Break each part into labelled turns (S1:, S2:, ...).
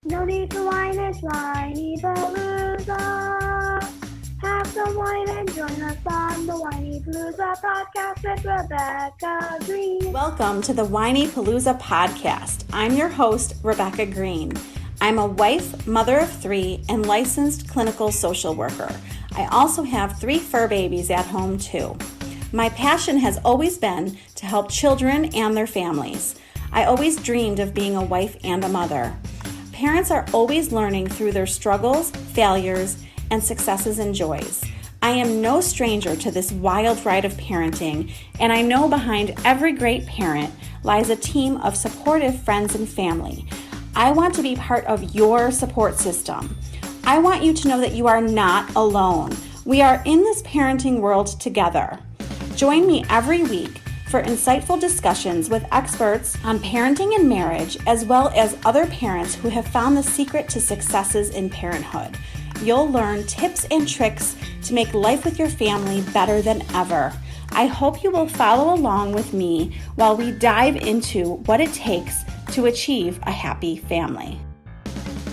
S1: No need to whine, it's Whinypaluza. Have some wine and join us on the Whinypaluza podcast with Rebecca Greene.
S2: Welcome to the Whinypaluza podcast. I'm your host, Rebecca Greene. I'm a wife, mother of 3, and licensed clinical social worker. I also have 3 fur babies at home too. My passion has always been to help children and their families. I always dreamed of being a wife and a mother. Parents are always learning through their struggles, failures, and successes and joys. I am no stranger to this wild ride of parenting, and I know behind every great parent lies a team of supportive friends and family. I want to be part of your support system. I want you to know that you are not alone. We are in this parenting world together. Join me every week for insightful discussions with experts on parenting and marriage, as well as other parents who have found the secret to successes in parenthood. You'll learn tips and tricks to make life with your family better than ever. I hope you will follow along with me while we dive into what it takes to achieve a happy family.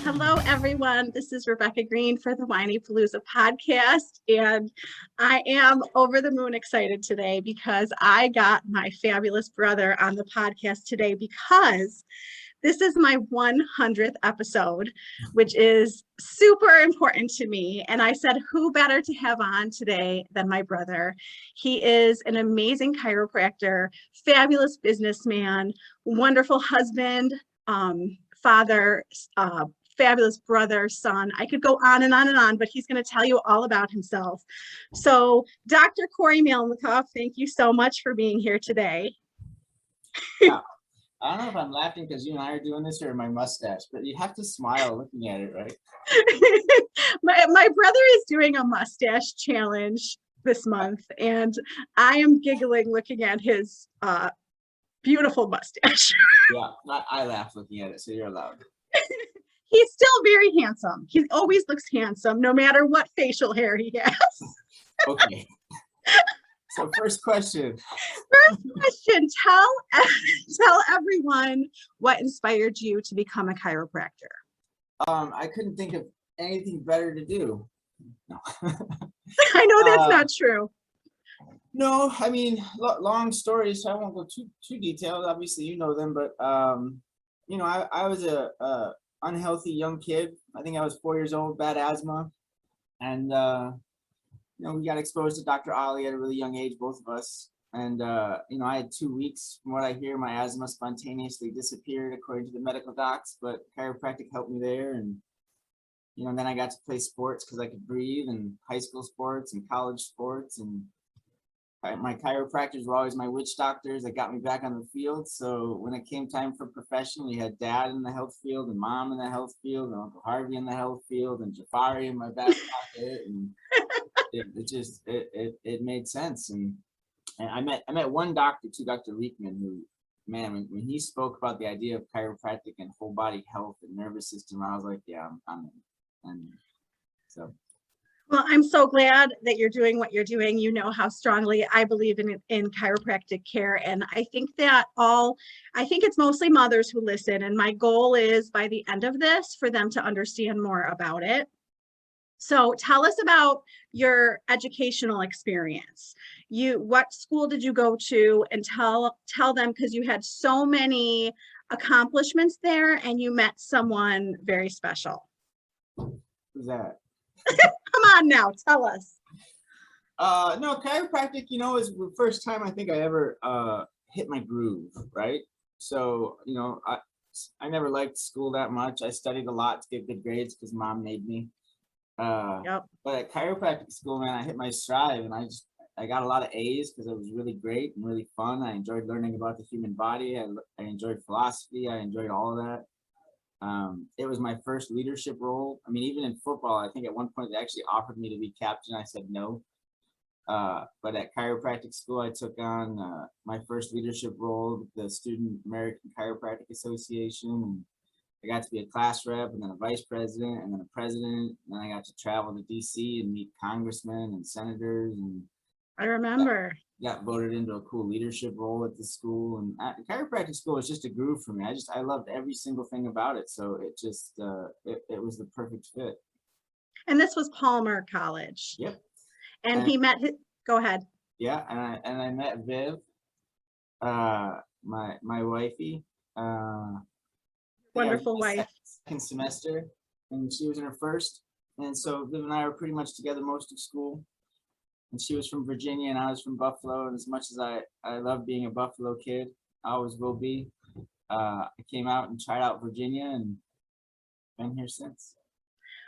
S2: Hello, everyone. This is Rebecca Greene for the Whinypaluza podcast, and I am over the moon excited today because I got my fabulous brother on the podcast today because this is my 100th episode, which is super important to me. And I said, who better to have on today than my brother? He is an amazing chiropractor, fabulous businessman, wonderful husband, father, fabulous brother, son. I could go on and on and on, but he's going to tell you all about himself. So Dr. Malnikof, thank you so much for being here today.
S3: Yeah. I don't know if I'm laughing because you and I are doing this or my mustache, but you have to smile looking at it, right?
S2: my brother is doing a mustache challenge this month, and I am giggling looking at his beautiful mustache.
S3: Yeah, I laugh looking at it, so you're allowed.
S2: He's still very handsome. He always looks handsome, no matter what facial hair he has.
S3: Okay. So first question.
S2: Tell everyone what inspired you to become a chiropractor.
S3: I couldn't think of anything better to do. No.
S2: I know that's not true.
S3: No, I mean, long story, so I won't go too detailed. Obviously, you know them, but I was a unhealthy young kid. I think I was 4 years old, bad asthma, and we got exposed to Dr. Ali at a really young age, both of us. And I had 2 weeks. From what I hear, my asthma spontaneously disappeared, according to the medical docs. But chiropractic helped me there, and then I got to play sports because I could breathe, and high school sports and college sports, and my chiropractors were always my witch doctors that got me back on the field. So when it came time for profession, we had dad in the health field and mom in the health field and Uncle Harvey in the health field and Jafari in my back pocket, and it made sense. And I met one doctor too, Dr. Riekman, who, man, when he spoke about the idea of chiropractic and whole body health and nervous system, I was like, yeah, I'm in. And so. Well,
S2: I'm so glad that you're doing what you're doing. You know how strongly I believe in chiropractic care. And I think it's mostly mothers who listen. And my goal is by the end of this for them to understand more about it. So tell us about your educational experience. What school did you go to, and tell them, because you had so many accomplishments there and you met someone very special.
S3: Who's that?
S2: Come on now, tell us.
S3: No, chiropractic, is the first time I think I ever hit my groove, right? So, I never liked school that much. I studied a lot to get good grades because mom made me.
S2: Yep.
S3: But at chiropractic school, man, I hit my stride, and I got a lot of A's because it was really great and really fun. I enjoyed learning about the human body. I enjoyed philosophy. I enjoyed all of that. It was my first leadership role. I mean, even in football, I think at one point they actually offered me to be captain. I said no. But at chiropractic school, I took on my first leadership role with the Student American Chiropractic Association. And I got to be a class rep, and then a vice president, and then a president. And then I got to travel to DC and meet congressmen and senators. And
S2: I remember.
S3: got voted into a cool leadership role at the school, and chiropractic school was just a groove for me. I loved every single thing about it. So it just, it was the perfect fit.
S2: And this was Palmer College.
S3: Yep.
S2: And he met go ahead.
S3: Yeah. And I met Viv, my wifey,
S2: Wonderful wife.
S3: Second semester, and she was in her first. And so Viv and I were pretty much together most of school. And she was from Virginia and I was from Buffalo. And as much as I love being a Buffalo kid, I always will be. I came out and tried out Virginia and been here since.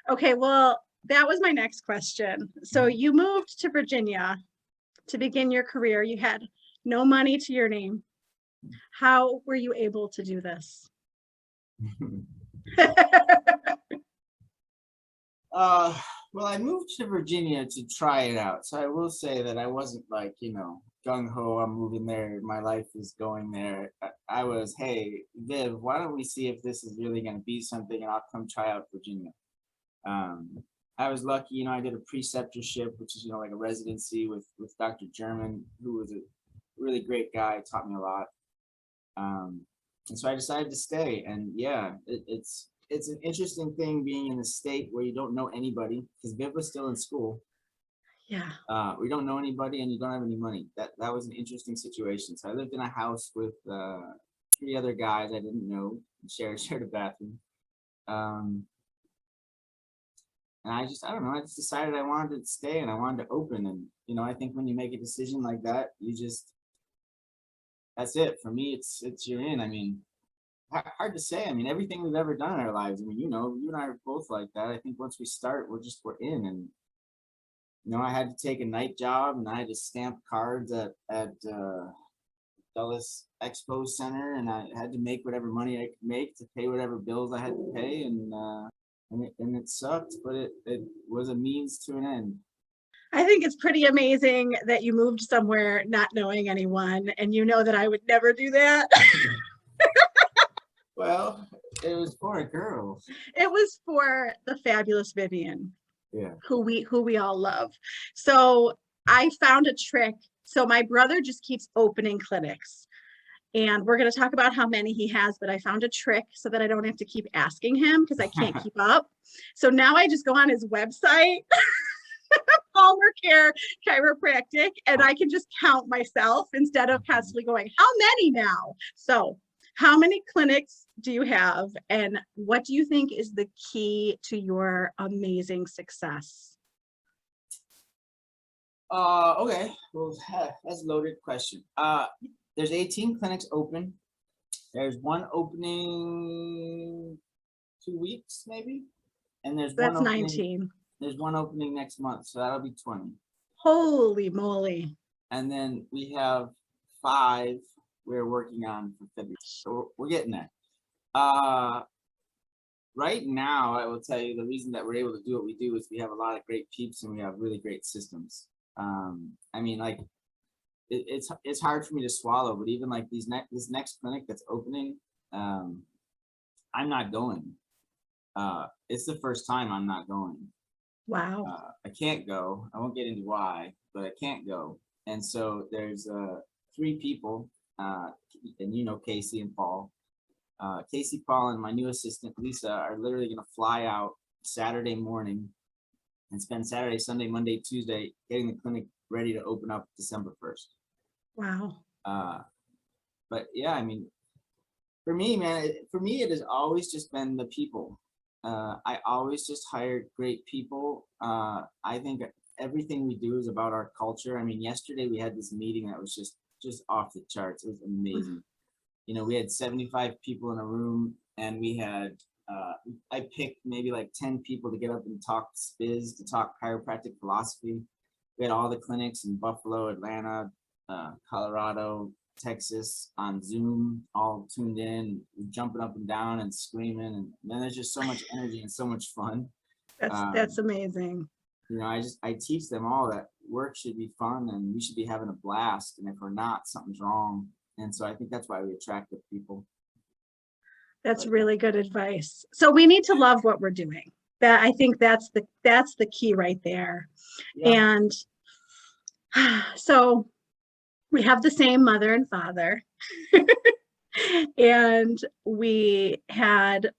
S2: Okay, well, that was my next question. So you moved to Virginia to begin your career. You had no money to your name. How were you able to do this?
S3: Well, I moved to Virginia to try it out. So I will say that I wasn't like, gung ho, I'm moving there, my life is going there. I was, hey, Viv, why don't we see if this is really going to be something, and I'll come try out Virginia. I was lucky, I did a preceptorship, which is, like a residency with Dr. German, who was a really great guy, taught me a lot. And so I decided to stay. And yeah, it's an interesting thing being in a state where you don't know anybody, because Viv was still in school.
S2: Yeah.
S3: We don't know anybody and you don't have any money. That was an interesting situation. So I lived in a house with 3 other guys I didn't know, shared a bathroom. And I don't know, I just decided I wanted to stay and I wanted to open. And, I think when you make a decision like that, that's it. For me, it's you're in. I mean, hard to say. I mean, everything we've ever done in our lives, I mean, you and I are both like that. I think once we start, we're in. And, I had to take a night job and I had to stamp cards at Dulles Expo Center, and I had to make whatever money I could make to pay whatever bills I had to pay. And it sucked, but it was a means to an end.
S2: I think it's pretty amazing that you moved somewhere not knowing anyone, and that I would never do that.
S3: Well, it was for a girl.
S2: It was for the fabulous Vivian.
S3: Yeah.
S2: Who we all love. So I found a trick. So my brother just keeps opening clinics, and we're going to talk about how many he has, but I found a trick so that I don't have to keep asking him, because I can't keep up. So now I just go on his website, Palmercare Chiropractic, and I can just count myself instead of constantly going, how many now? So how many clinics do you have, and what do you think is the key to your amazing success?
S3: Okay, well, that's a loaded question. There's 18 clinics open. There's one opening 2 weeks, maybe, and there's
S2: That's
S3: one opening,
S2: 19.
S3: There's one opening next month, so that'll be 20.
S2: Holy moly!
S3: And then we have 5 we're working on for February, so we're getting there. Right now, I will tell you the reason that we're able to do what we do is we have a lot of great peeps and we have really great systems. I mean, like, it's hard for me to swallow, but even like this next clinic that's opening, I'm not going. It's the first time I'm not going.
S2: Wow.
S3: I can't go. I won't get into why, but I can't go. And so there's 3 people, and Casey and Paul. Casey, Paul, and my new assistant, Lisa, are literally going to fly out Saturday morning and spend Saturday, Sunday, Monday, Tuesday getting the clinic ready to open up December 1st.
S2: Wow.
S3: But yeah, I mean, for me, man, it has always just been the people. I always just hired great people. I think everything we do is about our culture. I mean, yesterday we had this meeting that was just off the charts. It was amazing. We had 75 people in a room, and we had, I picked maybe like 10 people to get up and talk spiz, to talk chiropractic philosophy. We had all the clinics in Buffalo, Atlanta, Colorado, Texas on Zoom, all tuned in, jumping up and down and screaming. And then there's just so much energy and so much fun.
S2: That's amazing.
S3: I teach them all that work should be fun and we should be having a blast. And if we're not, something's wrong. And so I think that's why we attract the people.
S2: That's really good advice. So we need to love what we're doing. I think that's the key right there. Yeah. And so We have the same mother and father. And we had,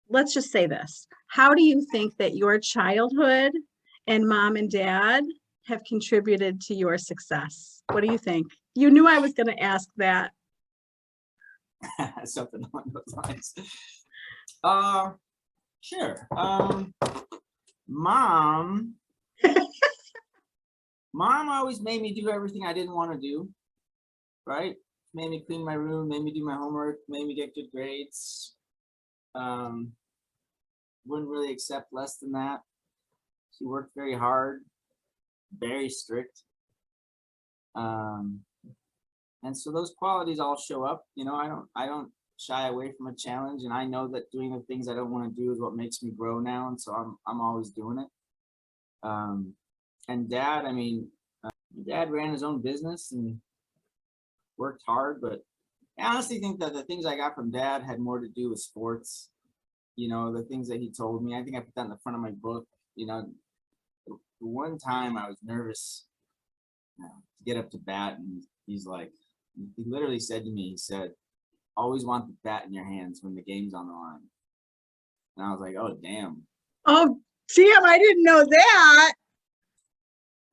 S2: let's just say this. How do you think that your childhood and mom and dad have contributed to your success? What do you think? You knew I was going to ask that.
S3: Something along those lines. Sure. Mom always made me do everything I didn't want to do, right? Made me clean my room, made me do my homework, made me get good grades. Wouldn't really accept less than that. She worked very hard, very strict. And so those qualities all show up. You know, I don't shy away from a challenge, and I know that doing the things I don't want to do is what makes me grow now, and so I'm always doing it. And dad, I mean, dad ran his own business and worked hard, but I honestly think that the things I got from dad had more to do with sports. You know, the things that he told me, I think I put that in the front of my book. You know, the one time I was nervous to get up to bat, and he's like, he literally said to me, he said, always want the bat in your hands when the game's on the line. And I was like, oh, damn.
S2: Oh, damn, I didn't know that.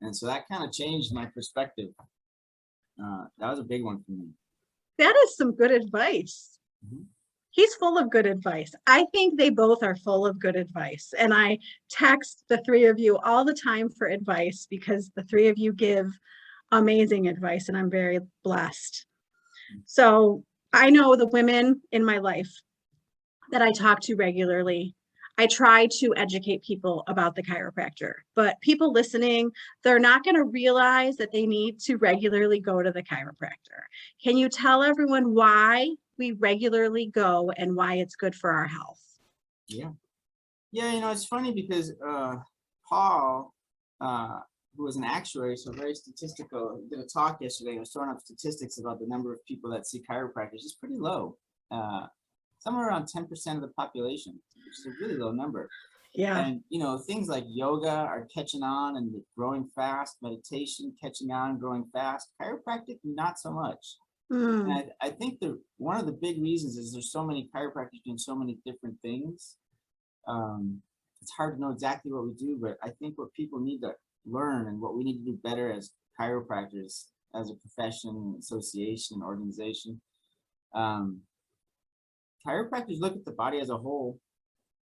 S3: And so that kind of changed my perspective. That was a big one for me.
S2: That is some good advice.
S3: Mm-hmm.
S2: He's full of good advice. I think they both are full of good advice. And I text the three of you all the time for advice because the three of you give amazing advice, and I'm very blessed. So I know the women in my life that I talk to regularly. I try to educate people about the chiropractor, but people listening, they're not going to realize that they need to regularly go to the chiropractor. Can you tell everyone why we regularly go and why it's good for our health?
S3: Yeah, you know, it's funny because Paul, who was an actuary, so very statistical, did a talk yesterday and was throwing up statistics about the number of people that see chiropractors. It's pretty low, somewhere around 10% of the population, which is a really low number.
S2: Yeah.
S3: And, you know, things like yoga are catching on and growing fast, meditation catching on, growing fast, chiropractic, not so much. And I think one of the big reasons is there's so many chiropractors doing so many different things. It's hard to know exactly what we do, but I think what people need to learn and what we need to do better as chiropractors, as a profession, association, organization, chiropractors look at the body as a whole.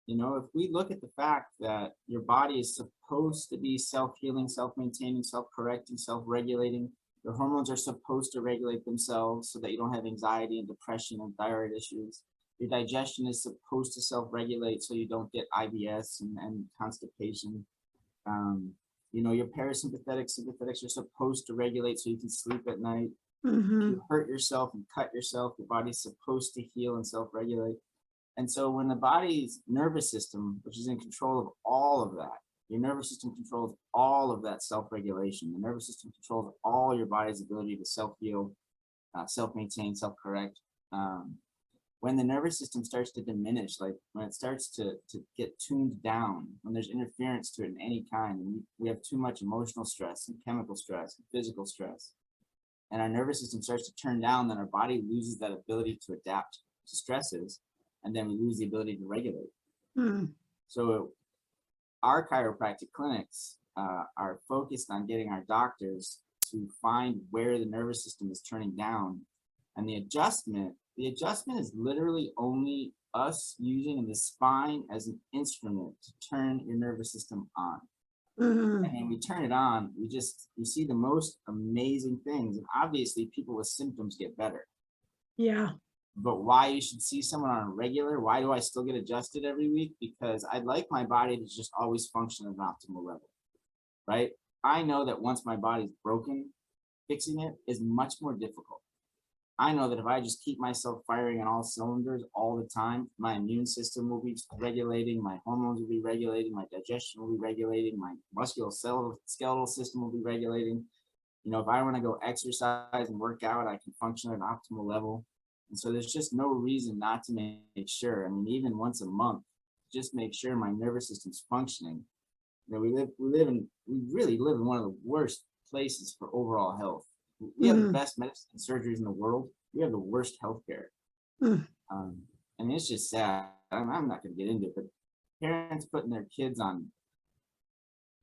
S3: You know, if we look at the fact that your body is supposed to be self-healing, self-maintaining, self-correcting, self-regulating, your hormones are supposed to regulate themselves so that you don't have anxiety and depression and thyroid issues. Your digestion is supposed to self-regulate so you don't get IBS and constipation. You know, your parasympathetic, sympathetics are supposed to regulate so you can sleep at night.
S2: Mm-hmm.
S3: If you hurt yourself and cut yourself, your body's supposed to heal and self-regulate. And so when the body's nervous system, which is in control of all of that, your nervous system controls all of that self-regulation. The nervous system controls all your body's ability to self-heal, self-maintain, self-correct. When the nervous system starts to diminish, like when it starts to get tuned down, when there's interference to it in any kind, we have too much emotional stress and chemical stress and physical stress, and our nervous system starts to turn down, then our body loses that ability to adapt to stresses, and then we lose the ability to regulate. So our chiropractic clinics are focused on getting our doctors to find where the nervous system is turning down, and the adjustment is literally only us using the spine as an instrument to turn your nervous system on. And when we turn it on, we see the most amazing things. And obviously people with symptoms get better.
S2: Yeah.
S3: But why you should see someone on a regular, why do I still get adjusted every week? Because I'd like my body to just always function at an optimal level, right? I know that once my body's broken, fixing it is much more difficult. I know that if I just keep myself firing on all cylinders all the time, my immune system will be regulating, my hormones will be regulating, my digestion will be regulating, my musculoskeletal system will be regulating. You know, if I want to go exercise and work out, I can function at an optimal level. And so there's just no reason not to make sure. I mean, even once a month, just make sure my nervous system's functioning. You know, we really live in one of the worst places for overall health. We have the best medicine and surgeries in the world. We have the worst healthcare. I mean, it's just sad. I'm not going to get into it, but parents putting their kids on.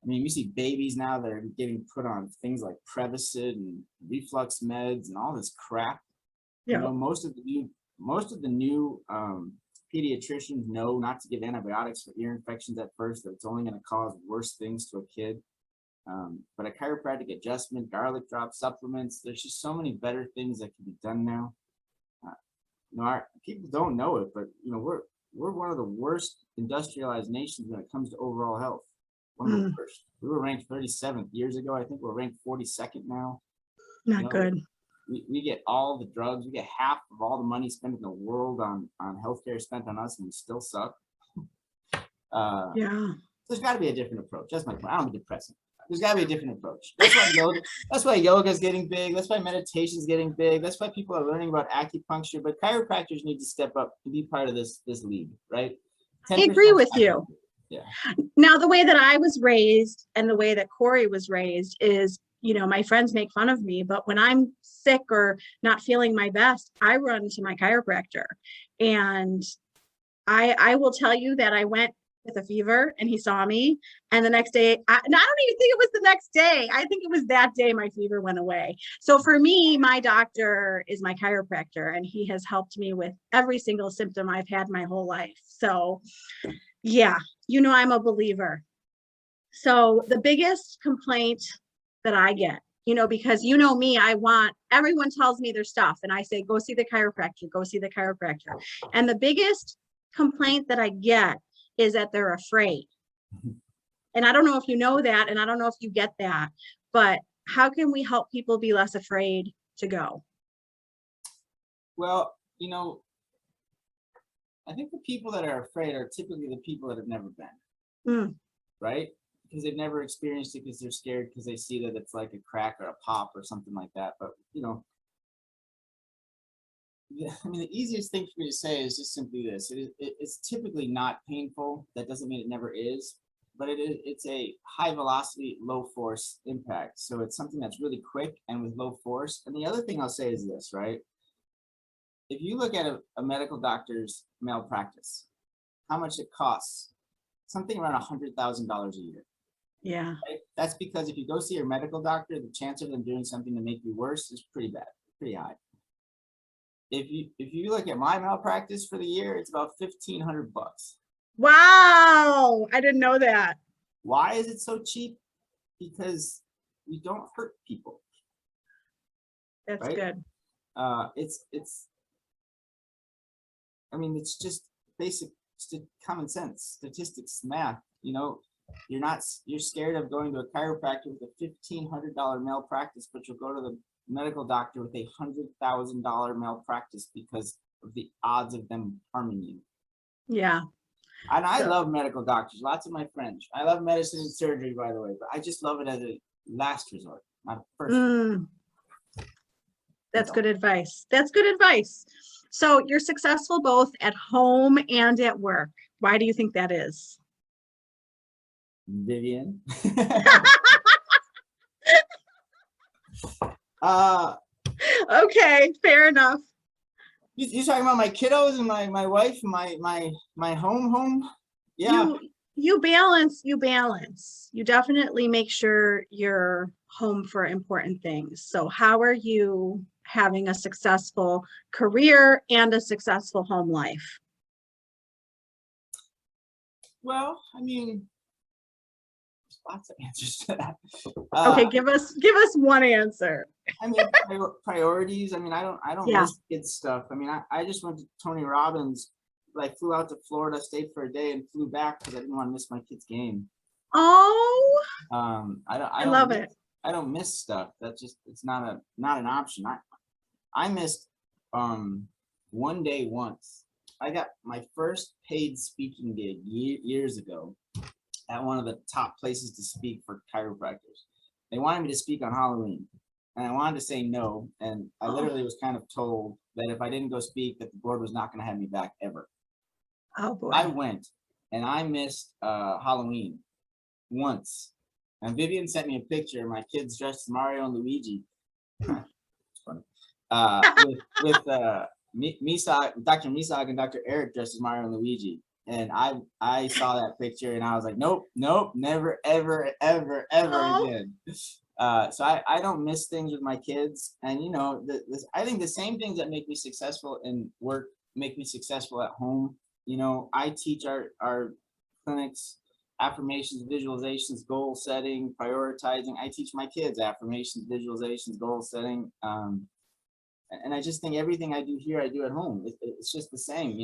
S3: I mean, we see babies now that are getting put on things like Prevacid and reflux meds and all this crap.
S1: Yeah.
S3: You know, most of the new pediatricians know not to give antibiotics for ear infections at first, that it's only going to cause worse things to a kid. But a chiropractic adjustment, garlic drop supplements, there's just so many better things that can be done now. You know, our people don't know it, but you know, we're one of the worst industrialized nations when it comes to overall health. One of the worst. We were ranked 37th years ago. I think we're ranked 42nd now.
S1: Not good.
S3: We get all the drugs. We get half of all the money spent in the world on healthcare spent on us, and we still suck. There's got to be a different approach. That's my point. I don't be depressing. There's got to be a different approach. That's why yoga is getting big. That's why meditation is getting big. That's why people are learning about acupuncture. But chiropractors need to step up to be part of this league, right?
S1: I agree with you.
S3: Yeah.
S1: Now, the way that I was raised and the way that Corey was raised is, you know, my friends make fun of me, but when I'm sick or not feeling my best, I run to my chiropractor. And I will tell you that I went with a fever and he saw me, and the next day, and I don't even think it was the next day. I think it was that day my fever went away. So for me, my doctor is my chiropractor, and he has helped me with every single symptom I've had my whole life. So yeah, you know, I'm a believer. So the biggest complaint that I get, you know, because you know me, everyone tells me their stuff and I say, go see the chiropractor, go see the chiropractor. And the biggest complaint that I get is that they're afraid. And I don't know if you know that, and I don't know if you get that, but how can we help people be less afraid to go?
S3: Well, you know, I think the people that are afraid are typically the people that have never been, right? Because they've never experienced it, because they're scared, because they see that it's like a crack or a pop or something like that. But, you know, I mean, the easiest thing for me to say is just simply this. It's typically not painful. That doesn't mean it never is, but it's a high velocity, low force impact. So it's something that's really quick and with low force. And the other thing I'll say is this, right? If you look at a medical doctor's malpractice, how much it costs, something around $100,000 a year.
S1: Yeah.
S3: Right? That's because if you go see your medical doctor, the chance of them doing something to make you worse is pretty bad, pretty high. If you look at my malpractice for the year, it's about $1,500.
S1: Wow, I didn't know that.
S3: Why is it so cheap? Because we don't hurt people.
S1: That's
S3: right?
S1: good.
S3: I mean, it's just basic common sense, statistics, math. You know, you're scared of going to a chiropractor with a $1,500 malpractice, but you'll go to the medical doctor with a $100,000 malpractice because of the odds of them harming you.
S1: Yeah.
S3: And I love medical doctors. Lots of my friends. I love medicine and surgery, by the way, but I just love it as a last resort, not a first resort.
S1: That's good advice. That's good advice. So you're successful both at home and at work. Why do you think that is?
S3: Vivian.
S1: Okay, fair enough.
S3: You talking about my kiddos and my wife, my home? Yeah.
S1: You balance. You definitely make sure you're home for important things. So how are you having a successful career and a successful home life?
S3: Well, I mean, there's lots of answers to that.
S1: Okay, give us one answer.
S3: I mean, priorities. I mean, I don't miss kids stuff. I mean, I just went to Tony Robbins. Like, flew out to Florida, stayed for a day, and flew back because I didn't want to miss my kid's game.
S1: Oh,
S3: I
S1: love it.
S3: I don't miss stuff. That's just, it's not an option. I missed one day once. I got my first paid speaking gig years ago at one of the top places to speak for chiropractors. They wanted me to speak on Halloween, and I wanted to say no. And I literally was kind of told that if I didn't go speak, that the board was not going to have me back ever.
S1: Oh boy.
S3: I went, and I missed Halloween once. And Vivian sent me a picture of my kids dressed as Mario and Luigi. It's funny. With Dr. Misak and Dr. Eric dressed as Mario and Luigi. And I saw that picture and I was like, nope, never, ever, ever, ever again. So I don't miss things with my kids. And I think the same things that make me successful in work make me successful at home. I teach our clinics affirmations, visualizations, goal setting, prioritizing. I teach my kids affirmations, visualizations, goal setting. And I just think everything I do here, I do at home. It's just the same.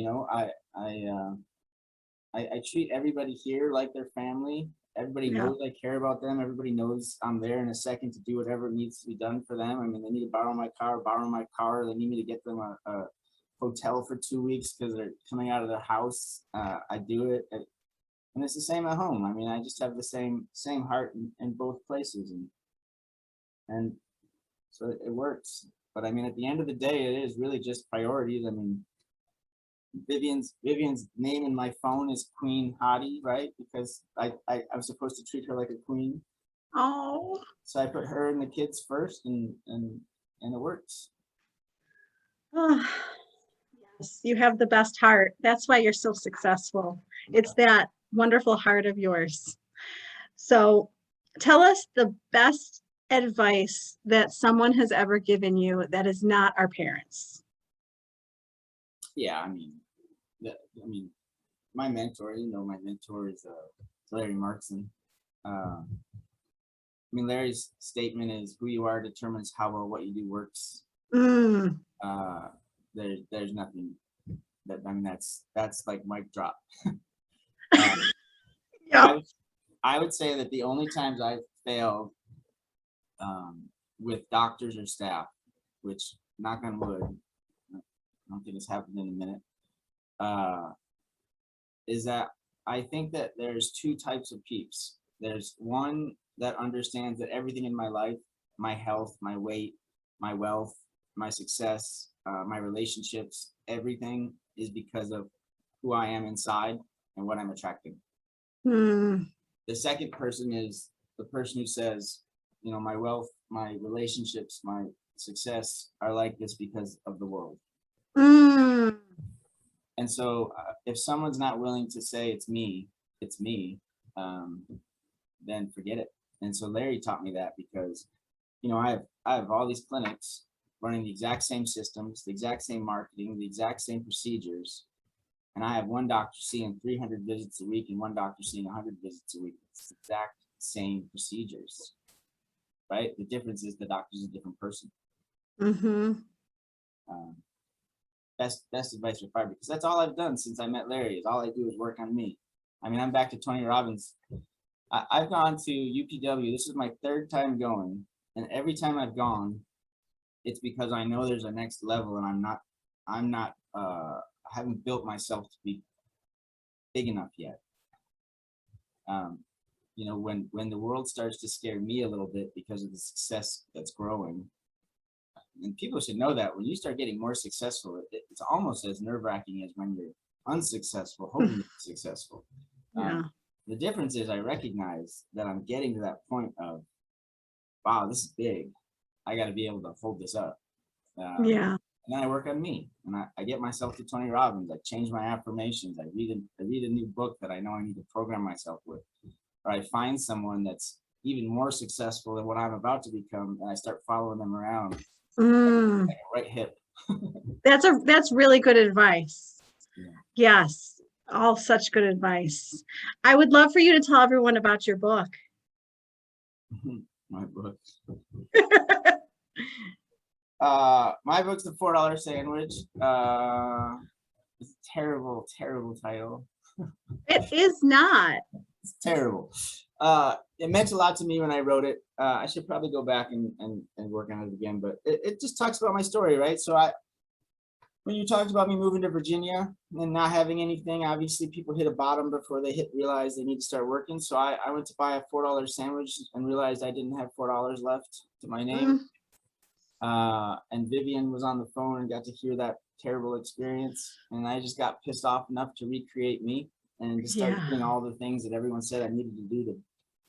S3: I treat everybody here like their family. Everybody knows I care about them. Everybody knows I'm there in a second to do whatever needs to be done for them. I mean, they need to borrow my car. They need me to get them a hotel for 2 weeks because they're coming out of their house. I do it. And it's the same at home. I mean, I just have the same heart in both places. And so it works. But I mean, at the end of the day, it is really just priorities. I mean, Vivian's name in my phone is Queen Hottie, right? Because I'm supposed to treat her like a queen.
S1: Oh.
S3: So I put her and the kids first, and it works.
S1: Oh, yes, you have the best heart. That's why you're so successful. It's that wonderful heart of yours. So tell us the best advice that someone has ever given you that is not our parents.
S3: Yeah, I mean, my mentor, my mentor is Larry Markson. I mean, Larry's statement is, "Who you are determines how well what you do works." There's nothing that, I mean, that's like mic drop.
S1: Yeah.
S3: I would say that the only times I've failed with doctors or staff, which, knock on wood, I don't think it's happened in a minute, is that I think that there's two types of peeps. There's one that understands that everything in my life, my health, my weight, my wealth, my success, my relationships, everything is because of who I am inside and what I'm attracting. The second person is the person who says, my wealth, my relationships, my success are like this because of the world. And so if someone's not willing to say it's me, then forget it. And so Larry taught me that because, I have all these clinics running the exact same systems, the exact same marketing, the exact same procedures. And I have one doctor seeing 300 visits a week and one doctor seeing 100 visits a week. It's the exact same procedures, right? The difference is the doctor's a different person. Best advice for fire, because that's all I've done since I met Larry. Is all I do is work on me. I mean, I'm back to Tony Robbins. I've gone to UPW. This is my third time going, and every time I've gone, it's because I know there's a next level, and I haven't built myself to be big enough yet. When the world starts to scare me a little bit because of the success that's growing, and people should know that when you start getting more successful, it's almost as nerve-wracking as when you're unsuccessful, hoping to be successful. The difference is I recognize that I'm getting to that point of, wow, this is big. I got to be able to hold this up. And then I work on me, and I get myself to Tony Robbins. I change my affirmations. I read a new book that I know I need to program myself with, or I find someone that's even more successful than what I'm about to become, and I start following them around. Right hip.
S1: That's really good advice. Yes, all such good advice. I would love for you to tell everyone about your book.
S3: My book. My book's the $4 sandwich. It's a terrible title.
S1: It is not.
S3: It's terrible. It meant a lot to me when I wrote it. I should probably go back and work on it again, but it just talks about my story, right? So when you talked about me moving to Virginia and not having anything, obviously people hit a bottom before they realize they need to start working. So I went to buy a $4 sandwich and realized I didn't have $4 left to my name. And Vivian was on the phone and got to hear that terrible experience. And I just got pissed off enough to recreate me and to start doing all the things that everyone said I needed to do to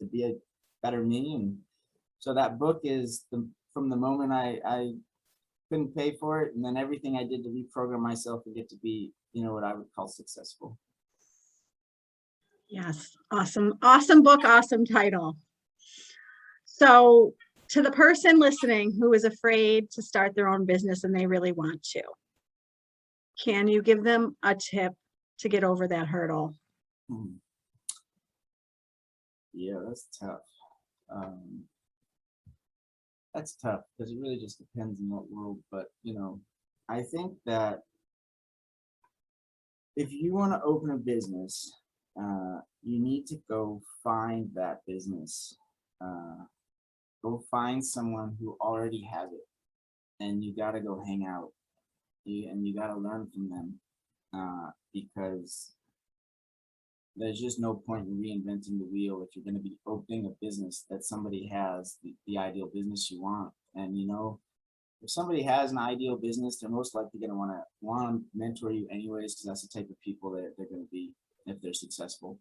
S3: be a better me. And so that book is the from the moment I couldn't pay for it, and then everything I did to reprogram myself to get to be, what I would call successful.
S1: Yes. Awesome. Awesome book. Awesome title. So to the person listening who is afraid to start their own business and they really want to, can you give them a tip to get over that hurdle?
S3: Yeah, that's tough. That's tough because it really just depends on what world, but I think that if you want to open a business, you need to go find that business. Go find someone who already has it, and you got to go hang out, and you got to learn from them, because there's just no point in reinventing the wheel if you're going to be opening a business that somebody has the ideal business you want. And if somebody has an ideal business, they're most likely going to want to mentor you anyways, because that's the type of people that they're going to be if they're successful.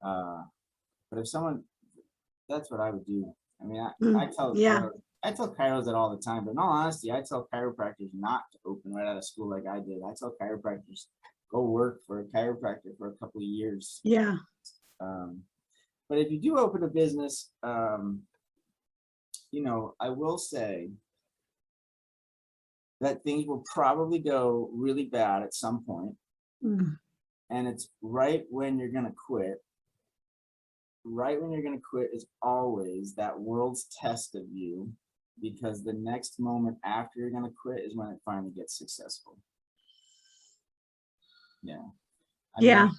S3: But if someone, that's what I would do. I mean, I tell chiros that all the time, but in all honesty, I tell chiropractors not to open right out of school like I did. I tell chiropractors, go work for a chiropractor for a couple of years.
S1: Yeah.
S3: But if you do open a business, I will say that things will probably go really bad at some point. And it's right when you're going to quit. Right when you're going to quit is always that world's test of you, because the next moment after you're going to quit is when it finally gets successful. Yeah.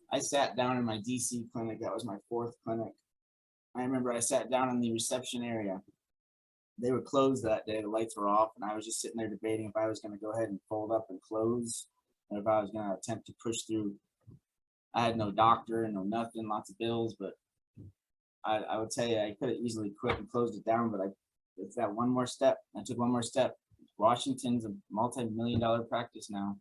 S3: I sat down in my DC clinic. That was my 4th clinic. I remember I sat down in the reception area. They were closed that day. The lights were off, and I was just sitting there debating if I was going to go ahead and fold up and close, or if I was going to attempt to push through. I had no doctor and no nothing, lots of bills, but I would tell you I could have easily quit and closed it down, but it's that one more step. I took one more step. Washington's a multi-million-dollar practice now.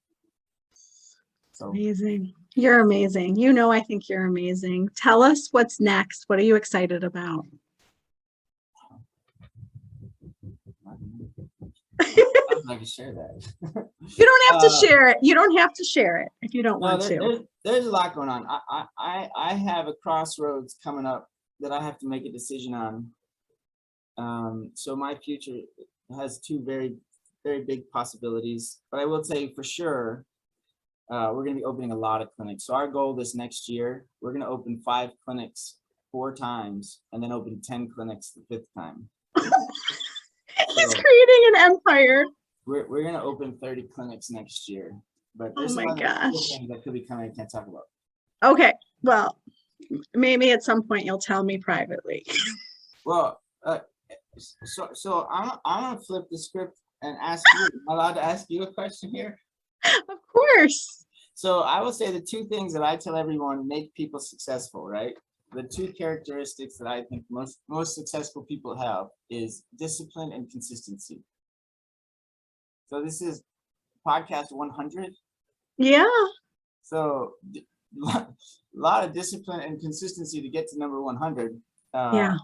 S3: So
S1: Amazing. You're amazing. I think you're amazing. Tell us what's next. What are you excited about?
S3: I can share that.
S1: You don't have to share it. You don't have to share it if you don't want to.
S3: There's a lot going on. I have a crossroads coming up that I have to make a decision on. So my future has 2 very, very big possibilities, but I will tell you for sure, we're going to be opening a lot of clinics. So our goal this next year, we're going to open 5 clinics 4 times, and then open 10 clinics the 5th time.
S1: He's creating an empire.
S3: We're going to open 30 clinics next year, but there's
S1: oh my
S3: some
S1: gosh
S3: things that could be coming I can't talk about.
S1: Okay, well, maybe at some point you'll tell me privately.
S3: Well, so I'm gonna flip the script and ask you. Am I allowed to ask you a question here?
S1: Of course.
S3: So I will say the 2 things that I tell everyone make people successful, right? The 2 characteristics that I think most successful people have is discipline and consistency. So this is podcast 100.
S1: Yeah.
S3: So a lot of discipline and consistency to get to number 100.
S1: Yeah.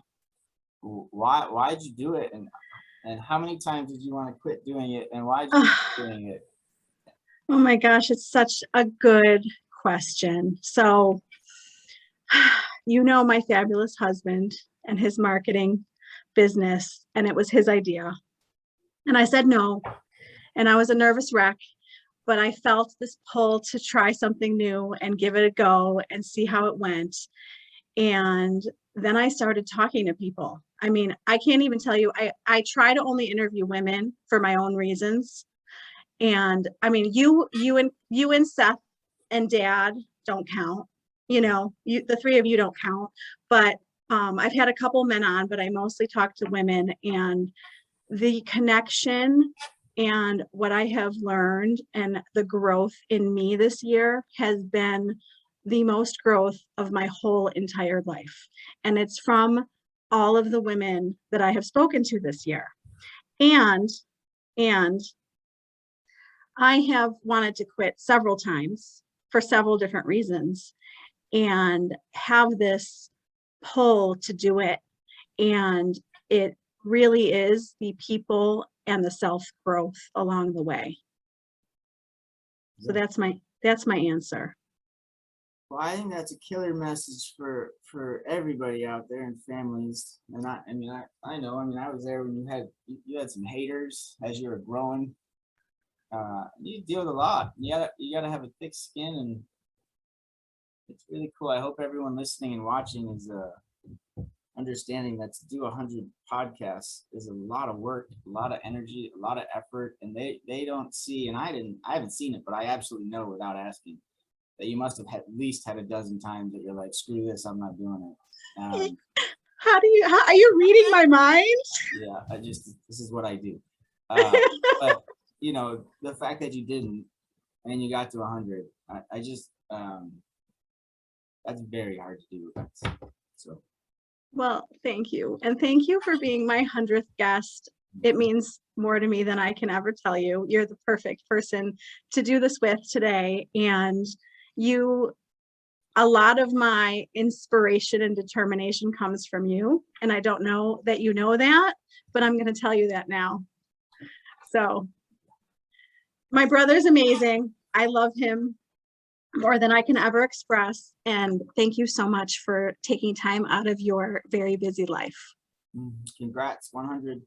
S3: Why'd you do it, and how many times did you want to quit doing it, and why'd you keep doing it?
S1: Oh my gosh, it's such a good question. So, my fabulous husband and his marketing business, and it was his idea. And I said no, and I was a nervous wreck, but I felt this pull to try something new and give it a go and see how it went. And then I started talking to people. I mean, I can't even tell you, I try to only interview women for my own reasons. And I mean, you and Seth and Dad don't count, the 3 of you don't count, but I've had a couple men on, but I mostly talk to women, and the connection and what I have learned and the growth in me this year has been the most growth of my whole entire life. And it's from all of the women that I have spoken to this year. And I have wanted to quit several times for several different reasons, and have this pull to do it. And it really is the people and the self-growth along the way. So that's my answer.
S3: Well, I think that's a killer message for everybody out there and families. And I know. I mean, I was there when you had some haters as you were growing. You deal with a lot. You gotta have a thick skin, and it's really cool. I hope everyone listening and watching is understanding that to do 100 podcasts is a lot of work, a lot of energy, a lot of effort, and they don't see. And I haven't seen it, but I absolutely know without asking that you must have at least had a dozen times that you're like, screw this, I'm not doing it.
S1: How are you reading my mind?
S3: Yeah, this is what I do. But you know, the fact that you didn't and you got to 100, I just that's very hard to do. So.
S1: Well, thank you. And thank you for being my 100th guest. It means more to me than I can ever tell you. You're the perfect person to do this with today. And a lot of my inspiration and determination comes from you. And I don't know that you know that, but I'm going to tell you that now. So my brother's amazing. I love him more than I can ever express. And thank you so much for taking time out of your very busy life.
S3: Congrats, 100.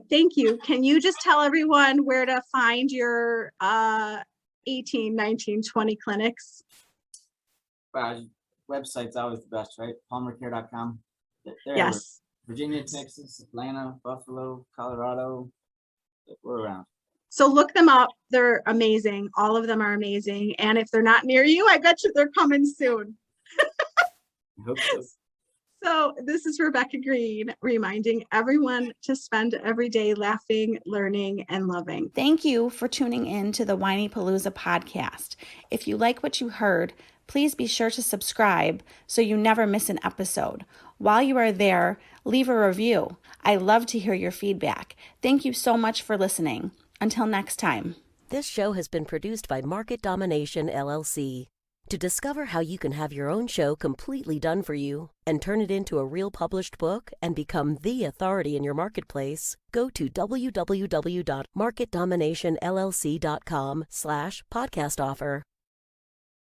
S1: Thank you. Can you just tell everyone where to find your 18, 19, 20 clinics?
S3: Website's always the best, right? Palmercare.com.
S1: Yes.
S3: Virginia, Texas, Atlanta, Buffalo, Colorado. We're around.
S1: So look them up. They're amazing. All of them are amazing. And if they're not near you, I bet you they're coming soon.
S3: I hope so.
S1: So this is Rebecca Greene reminding everyone to spend every day laughing, learning, and loving.
S2: Thank you for tuning in to the Whinypaluza podcast. If you like what you heard, please be sure to subscribe so you never miss an episode. While you are there, leave a review. I love to hear your feedback. Thank you so much for listening. Until next time.
S4: This show has been produced by Market Domination, LLC. To discover how you can have your own show completely done for you and turn it into a real published book and become the authority in your marketplace, go to www.marketdominationllc.com/podcast offer.